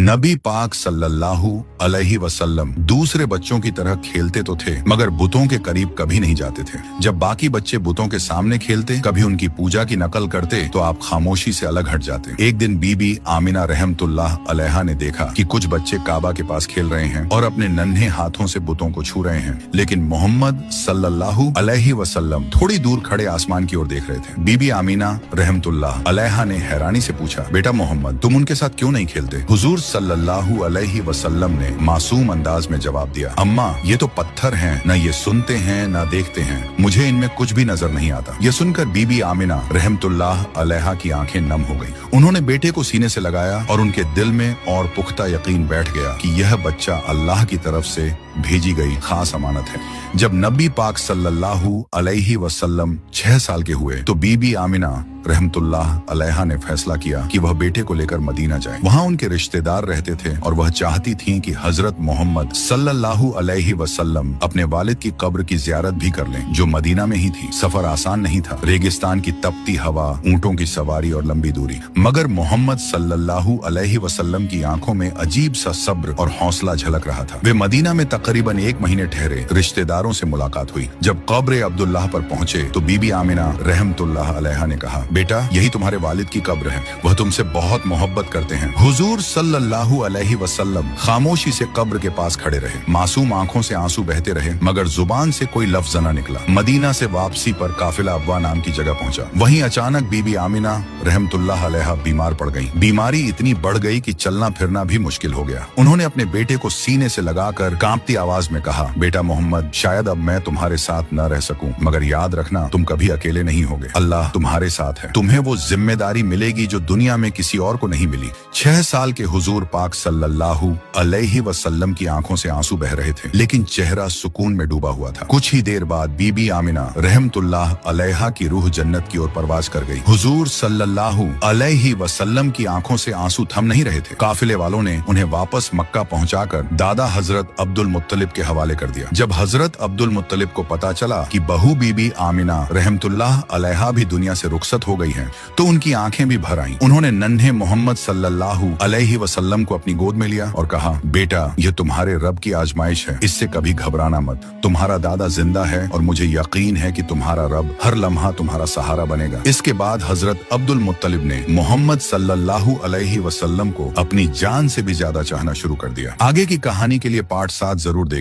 नबी पाक सल्लल्लाहु अलैहि वसल्लम दूसरे बच्चों की तरह खेलते तो थे मगर बुतों के करीब कभी नहीं जाते थे। जब बाकी बच्चे बुतों के सामने खेलते, कभी उनकी पूजा की नकल करते तो आप खामोशी से अलग हट जाते। एक दिन बीबी आमिना रहमतुल्लाह अलैहा ने देखा कि कुछ बच्चे काबा के पास खेल रहे हैं और अपने नन्हे हाथों से बुतों को छू रहे हैं, लेकिन मोहम्मद सल्लल्लाहु अलैहि वसल्लम थोड़ी दूर खड़े आसमान की ओर देख रहे थे। बीबी आमिना रहमतुल्लाह अलैहा ने हैरानी से पूछा, बेटा मोहम्मद, तुम उनके साथ क्यों नहीं खेलते? हुजूर सल्लल्लाहु अलैहि वसल्लम ने मासूम अंदाज में जवाब दिया, अम्मा, ये तो पत्थर हैं, न ये सुनते हैं न देखते हैं, मुझे इनमें कुछ भी नजर नहीं आता। ये सुनकर बीबी आमिना रहमतुल्लाह अलैहा की आंखें नम हो गईं। उन्होंने बेटे को सीने से लगाया और उनके दिल में और पुख्ता यकीन बैठ गया कि यह बच्चा अल्लाह की तरफ से भेजी गई खास अमानत है। जब नबी पाक सल्लल्लाहु अलैहि वसल्लम 6 साल के हुए तो बीबी आमिना रहमतुल्लाह अलैहा ने फैसला किया कि वह बेटे को लेकर मदीना जाए। वहाँ उनके रिश्तेदार रहते थे और वह चाहती थीं कि हजरत मोहम्मद सल्लल्लाहु अलैहि वसल्लम अपने वालिद की कब्र की ज़ियारत भी कर लें, जो मदीना में ही थी। सफर आसान नहीं था, रेगिस्तान की तपती हवा, ऊंटों की सवारी और लंबी दूरी, मगर मोहम्मद सल्लल्लाहु अलैहि वसल्लम की आंखों में अजीब सा सब्र और हौसला झलक रहा था। वे मदीना में तकरीबन 1 महीने ठहरे। रिश्तेदारों से मुलाकात हुई। जब कब्र अब्दुल्लाह पर पहुंचे तो बीबी आमिना रहमतुल्लाह अलैहा ने कहा, बेटा, यही तुम्हारे वालिद की कब्र है, वह तुमसे बहुत मोहब्बत करते हैं। हुजूर सल्लल्लाहु अलैहि वसल्लम खामोशी से कब्र के पास खड़े रहे। मासूम आंखों से आंसू बहते रहे मगर जुबान से कोई लफ्ज न निकला। मदीना से वापसी पर काफिला अब्वा नाम की जगह पहुंचा। वहीं अचानक बीबी आमिना रहमतुल्लाह अलैहा बीमार पड़ गईं। बीमारी इतनी बढ़ गई कि चलना फिरना भी मुश्किल हो गया। उन्होंने अपने बेटे को सीने से लगाकर कांपती आवाज में कहा, बेटा मोहम्मद, शायद अब मैं तुम्हारे साथ न रह सकूं, मगर याद रखना, तुम कभी अकेले नहीं होगे। अल्लाह तुम्हारे साथ है। तुम्हें वो जिम्मेदारी मिलेगी जो दुनिया में किसी और को नहीं मिली। 6 साल के हुजूर पाक सल्लल्लाहु अलैहि वसल्लम की आंखों से आंसू बह रहे थे, लेकिन चेहरा सुकून में डूबा हुआ था। कुछ ही देर बाद बीबी आमिना रहमतुल्लाह अलैहा की रूह जन्नत की ओर परवाज कर गई। हुजूर सल्लल्लाहु अलैहि वसल्लम की आंखों से आंसू थम नहीं रहे थे। काफिले वालों ने उन्हें वापस मक्का पहुंचाकर दादा हजरत अब्दुल मुत्तलिब के हवाले कर दिया। जब हजरत अब्दुल मुत्तलिब को पता चला कि बहू बीबी आमिना रहमतुल्लाह अलैहा भी दुनिया से रुखसत हो गई हैं, तो उनकी आंखें भी भर आईं। उन्होंने नन्हे मोहम्मद सल्लल्लाहु अलैहि वसल्लम को अपनी गोद में लिया और कहा, बेटा, यह तुम्हारे रब की आजमाइश है, इससे कभी घबराना मत। तुम्हारा दादा जिंदा है और मुझे यकीन है कि तुम्हारा रब हर लम्हा तुम्हारा सहारा बनेगा। इसके बाद हजरत अब्दुल मुत्तलिब ने मोहम्मद सल्लल्लाहु अलैहि वसल्लम को अपनी जान से भी ज्यादा चाहना शुरू कर दिया। आगे की कहानी के लिए पार्ट 7 जरूर देखें।